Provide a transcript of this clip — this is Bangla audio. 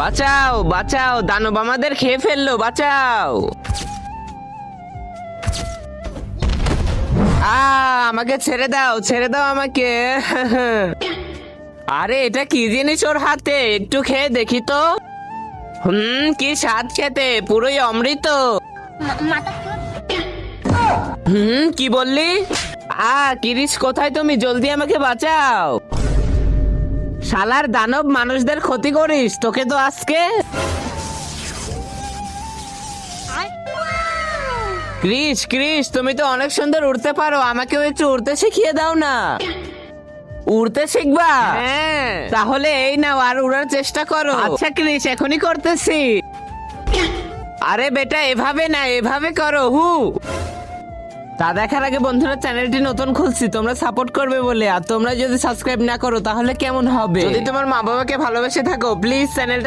বাঁচাও বাঁচাও, দানব আমাদের খেয়ে ফেললো, বাঁচাও। আমাকে ছেড়ে দাও আমাকে। আরে এটা কি জিনিস ওর হাতে, একটু খেয়ে দেখি তো। কি স্বাদ খেতে, পুরোই অমৃত। কি বললি? কিরিশ কোথায় তুমি, জলদি আমাকে বাঁচাও। শালার দানব, মানুষদের ক্ষতি করিস, তোকে তো আজকে। ক্রিস ক্রিস, তুমি তো অনেক সুন্দর উড়তে পারো, আমাকেও একটু উড়তে শিখিয়ে দাও না। উড়তে শিখবা? হ্যাঁ। তাহলে এই নাও, আর উড়ার চেষ্টা করো। আচ্ছা ক্রিস, এখনই করতেছি। আরে বেটা, এভাবে না, এভাবে করো। তা দেখার আগে বন্ধুরা, চ্যানেলটি নতুন খুলছি, তোমরা সাপোর্ট করবে বলে, আর তোমরা যদি সাবস্ক্রাইব না করো তাহলে কেমন হবে? যদি তোমার মা বাবাকে ভালোবেসে থাকো, প্লিজ চ্যানেলটা